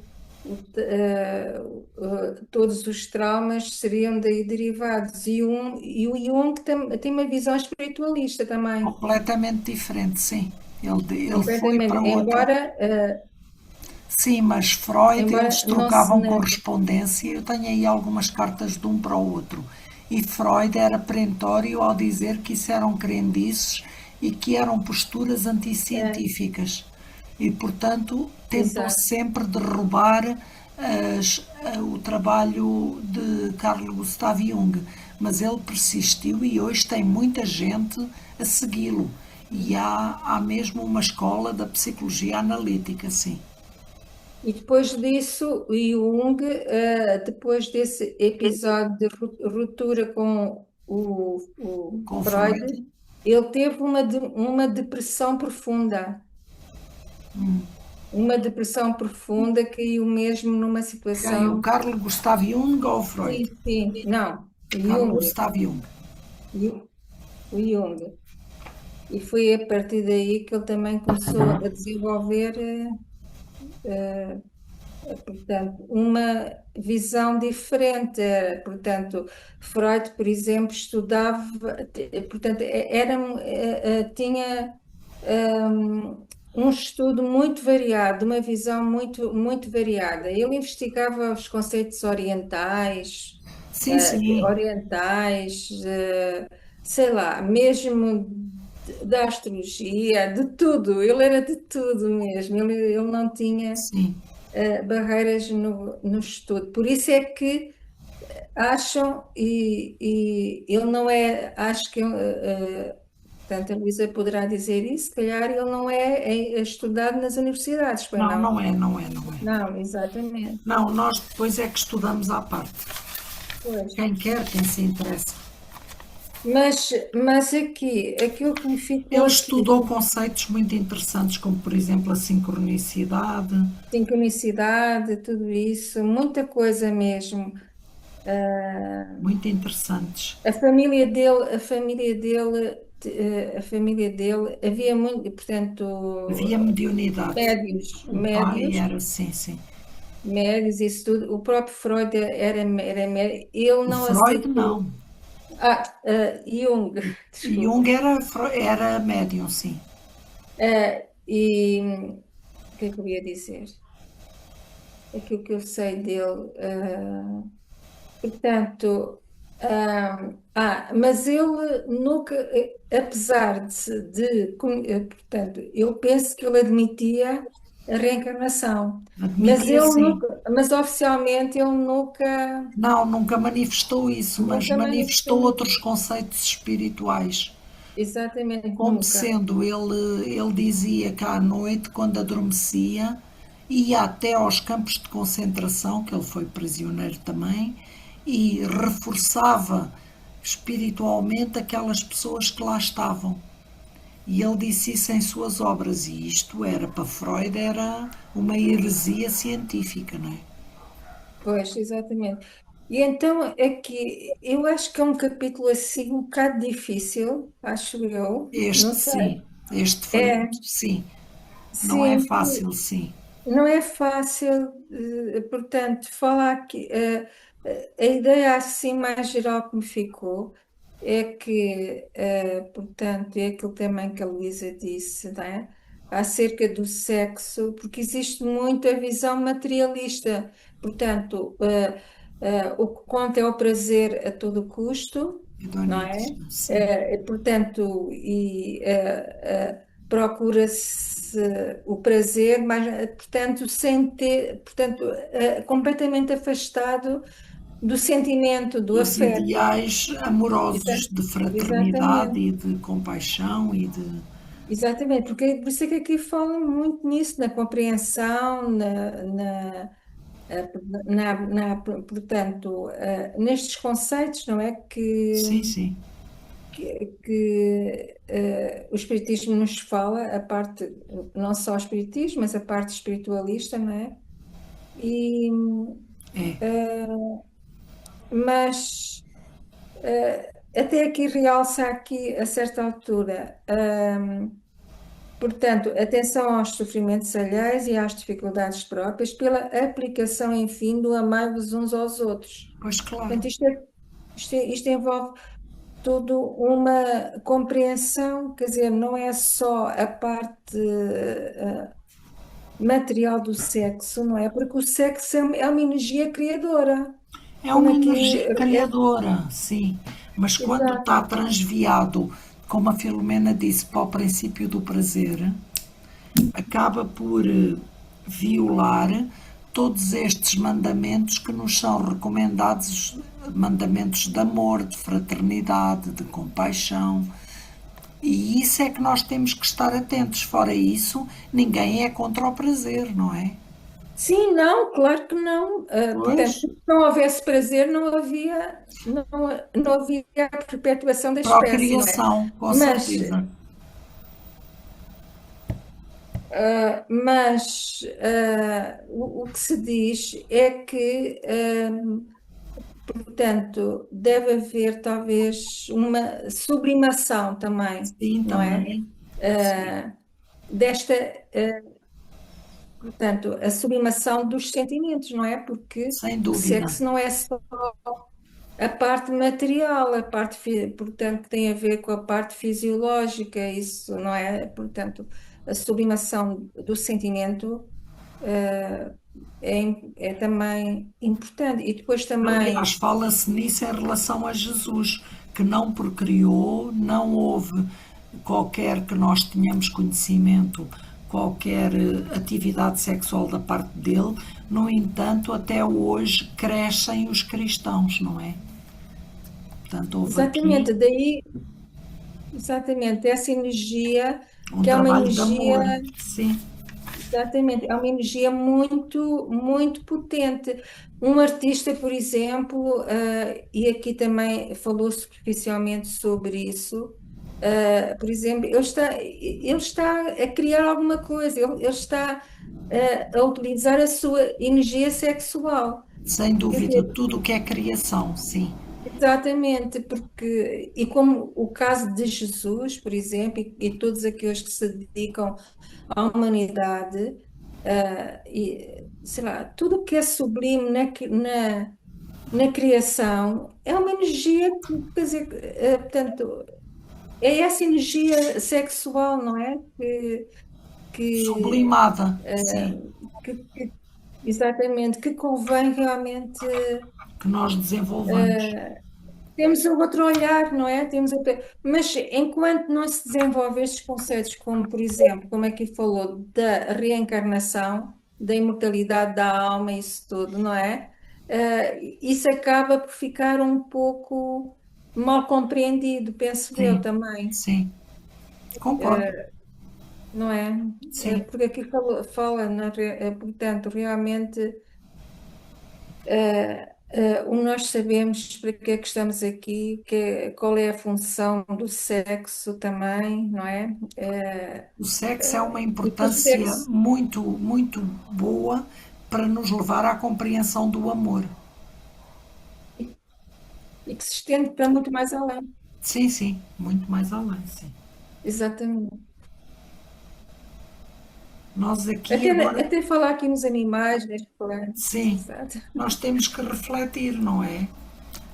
Todos os traumas seriam daí derivados. E o Jung tem uma visão espiritualista também. Completamente diferente, sim. Ele foi para embora, sim, mas Freud, eles trocavam correspondência. Eu tenho aí algumas cartas de um para o outro. E Freud era perentório ao dizer que isso eram crendices e que eram posturas anticientíficas. E, portanto, tentou exato. sempre derrubar o trabalho de Carl Gustav Jung, mas ele persistiu e hoje tem muita gente a segui-lo. E há mesmo uma escola da psicologia analítica, sim. E depois disso, o Jung, depois desse episódio de ruptura com o Com Freud, Freud. ele teve uma depressão profunda. Uma depressão profunda, caiu mesmo numa Quem? O situação. Carl Gustav Jung ou o Freud? Sim, sim, não, o Carl Jung, Gustav Jung. o Jung. E foi a partir daí que ele também começou a desenvolver, portanto, uma visão diferente. Portanto, Freud, por exemplo, estudava, portanto, tinha um estudo muito variado, uma visão muito, muito variada. Ele investigava os conceitos orientais, Sim, sim. sei lá, mesmo da astrologia, de tudo. Ele era de tudo mesmo. Ele não tinha Sim. barreiras no estudo. Por isso é que acham, e ele não é, acho que, portanto, a Luísa poderá dizer isso, se calhar ele não é estudado nas universidades, pois Não, não não? é, não é, não é. Não, exatamente. Não, nós depois é que estudamos à parte. Pois. Quem quer, quem se interessa. Mas aqui, aquilo que me ficou Ele aqui, estudou conceitos muito interessantes, como por exemplo a sincronicidade. sincronicidade, tudo isso, muita coisa mesmo. Muito interessantes. A família dele, havia muito, portanto, Havia mediunidade. médios, O pai médios, era, sim, sim. médios, isso tudo. O próprio Freud era médio. Ele O não Freud aceitou. não. Jung, desculpa. Jung era médium, sim. E o que é que eu ia dizer? Aquilo que eu sei dele. Portanto, mas ele nunca, apesar portanto, eu penso que ele admitia a reencarnação, mas Admitia, ele sim. nunca, mas oficialmente ele nunca, Não, nunca manifestou isso, mas nunca manifestou manifestou outros conceitos espirituais. exatamente Como nunca. sendo, ele dizia que à noite, quando adormecia, ia até aos campos de concentração, que ele foi prisioneiro também, e reforçava espiritualmente aquelas pessoas que lá estavam. E ele disse isso em suas obras, e isto era, para Freud, era uma heresia científica, não é? Pois, exatamente. E então aqui, eu acho que é um capítulo assim um bocado difícil, acho eu, não Este sei. sim, este foi, É, sim, não é sim, fácil, sim. não é fácil, portanto, falar aqui. A ideia assim mais geral que me ficou é que, portanto, é aquilo também que a Luísa disse, né? Acerca do sexo, porque existe muito a visão materialista. Portanto, o que conta é o prazer a todo custo, não é? Hedonismo, sim. Portanto, procura-se o prazer, mas, portanto, sem ter, portanto, completamente afastado do sentimento, do Dos afeto. ideais amorosos Exa- de fraternidade Exatamente, e de compaixão e de. exatamente, porque por isso é que aqui falam muito nisso, na compreensão, portanto, nestes conceitos, não é? Sim, sim. Que o Espiritismo nos fala, a parte, não só o Espiritismo, mas a parte espiritualista, não é? E, É. mas até aqui realça aqui, a certa altura, portanto, atenção aos sofrimentos alheios e às dificuldades próprias pela aplicação, enfim, do amar-vos uns aos outros. Pois claro. Portanto, isto envolve tudo uma compreensão, quer dizer, não é só a parte material do sexo, não é? Porque o sexo é uma energia criadora. É Como uma é que energia criadora, sim. Mas quando exato, está transviado, como a Filomena disse, para o princípio do prazer, acaba por violar todos estes mandamentos que nos são recomendados, mandamentos de amor, de fraternidade, de compaixão. E isso é que nós temos que estar atentos. Fora isso, ninguém é contra o prazer, não é? Sim, não, claro que não. Portanto, Pois, se não houvesse prazer, não havia a perpetuação da espécie, não é? procriação, com Mas, certeza. o que se diz é que, portanto, deve haver talvez uma sublimação também, Sim, não é? também. Desta, portanto, a sublimação dos sentimentos, não é? Porque Sem o dúvida. sexo não é só a parte material, portanto, que tem a ver com a parte fisiológica, isso não é? Portanto, a sublimação do sentimento é também importante. E depois Aliás, também, fala-se nisso em relação a Jesus, que não procriou, não houve qualquer que nós tenhamos conhecimento, qualquer atividade sexual da parte dele. No entanto, até hoje crescem os cristãos, não é? Portanto, houve aqui exatamente, daí, exatamente, essa energia, um que é uma trabalho de amor. energia. Sim, Exatamente, é uma energia muito, muito potente. Um artista, por exemplo, e aqui também falou superficialmente sobre isso, por exemplo, ele está a criar alguma coisa, ele está a utilizar a sua energia sexual. sem Quer dúvida, dizer, tudo o que é criação, sim. exatamente, porque, e como o caso de Jesus, por exemplo, e todos aqueles que se dedicam à humanidade, e, sei lá, tudo o que é sublime na criação é uma energia, quer dizer, portanto, é essa energia sexual, não é? Que, Sublimada, sim, que exatamente, que convém realmente. que nós desenvolvamos. Temos o outro olhar, não é? Mas enquanto não se desenvolve estes conceitos, como por exemplo, como aqui falou, da reencarnação, da imortalidade da alma, isso tudo, não é? Isso acaba por ficar um pouco mal compreendido, penso eu Sim, também, sim, concordo, não é? sim. Porque aqui fala, portanto, realmente. Nós sabemos para que é que estamos aqui, qual é a função do sexo também, não é? O sexo é uma E que o importância sexo muito, muito boa para nos levar à compreensão do amor. e que se estende para muito mais além. Sim, sim, muito mais além, sim. Exatamente. Nós aqui Até, agora, até falar aqui nos animais, nas plantas, sim, exato. nós temos que refletir, não é?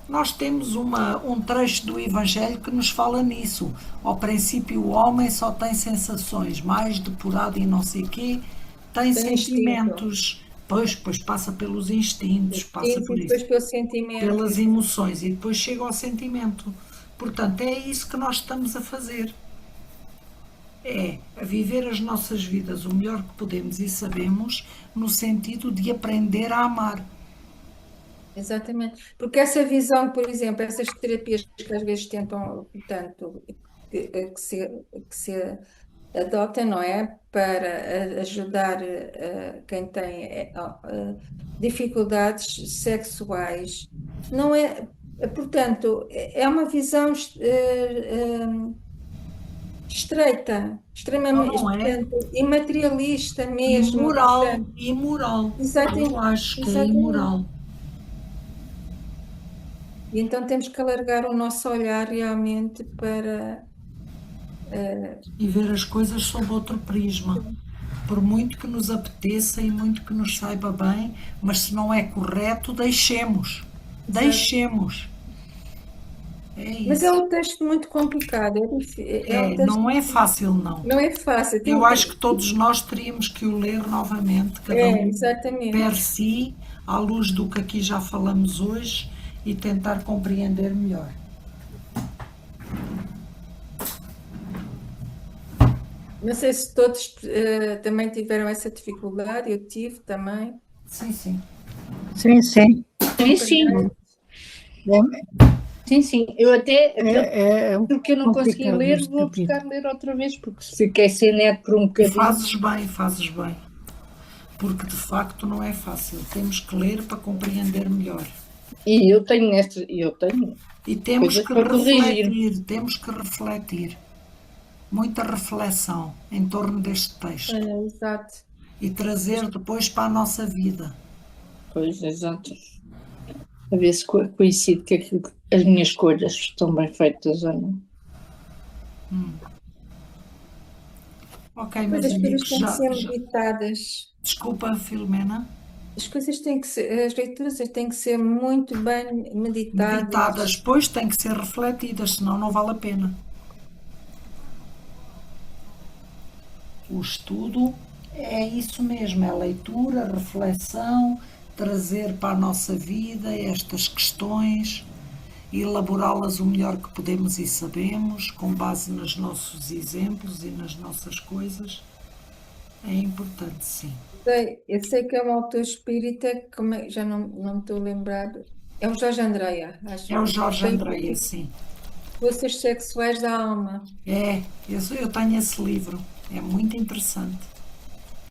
Nós temos um trecho do Evangelho que nos fala nisso. Ao princípio, o homem só tem sensações, mais depurado e não sei quê, tem Tem instinto. sentimentos. Pois passa pelos instintos, passa Instinto por e isso, depois pelo sentimento. pelas emoções e depois chega ao sentimento. Portanto, é isso que nós estamos a fazer. É a viver as nossas vidas o melhor que podemos e sabemos, no sentido de aprender a amar. Exatamente. Porque essa visão, por exemplo, essas terapias que às vezes tentam, portanto, que se adota, não é? Para ajudar quem tem dificuldades sexuais. Não é, portanto, é uma visão estreita, Não, extremamente, não é? portanto, imaterialista mesmo, Imoral, portanto, imoral. Eu exatamente, acho que é exatamente. imoral. E então temos que alargar o nosso olhar realmente para. E ver as coisas sob outro prisma. Por muito que nos apeteça e muito que nos saiba bem, mas se não é correto, deixemos. Exato. Deixemos. É Mas é isso. um texto muito complicado, é um É, texto não é muito, fácil, não. não é fácil. Eu acho que todos nós teríamos que o ler novamente, cada um per Exatamente. si, à luz do que aqui já falamos hoje, e tentar compreender melhor. Não sei se todos também tiveram essa dificuldade, eu tive também. Sim, sim. Sim, sim. Sim, sim, sim, sim. Eu até, É porque eu não consegui complicado ler, este vou capítulo. buscar ler outra vez, porque se fiquei sem net por um E bocadinho. fazes bem, fazes bem. Porque de facto não é fácil. Temos que ler para compreender melhor. E eu tenho E temos coisas que para corrigir. refletir. Muita reflexão em torno deste texto. Exato. E trazer depois para a nossa vida. Pois, exato. A ver se coincide que as minhas escolhas estão bem feitas ou não. Ok, Mas meus as coisas amigos, têm que ser meditadas. Desculpa, Filomena. As coisas têm que ser, as leituras têm que ser muito bem meditadas. Meditadas, pois têm que ser refletidas, senão não vale a pena. O estudo é isso mesmo, é leitura, reflexão, trazer para a nossa vida estas questões, elaborá-las o melhor que podemos e sabemos, com base nos nossos exemplos e nas nossas coisas. É importante, sim. Eu sei que é um autor espírita, já não me estou a lembrar. É o Jorge Andreia, acho. É o Jorge Tem Andreia, sim. Forças Sexuais da Alma. Eu tenho esse livro, é muito interessante.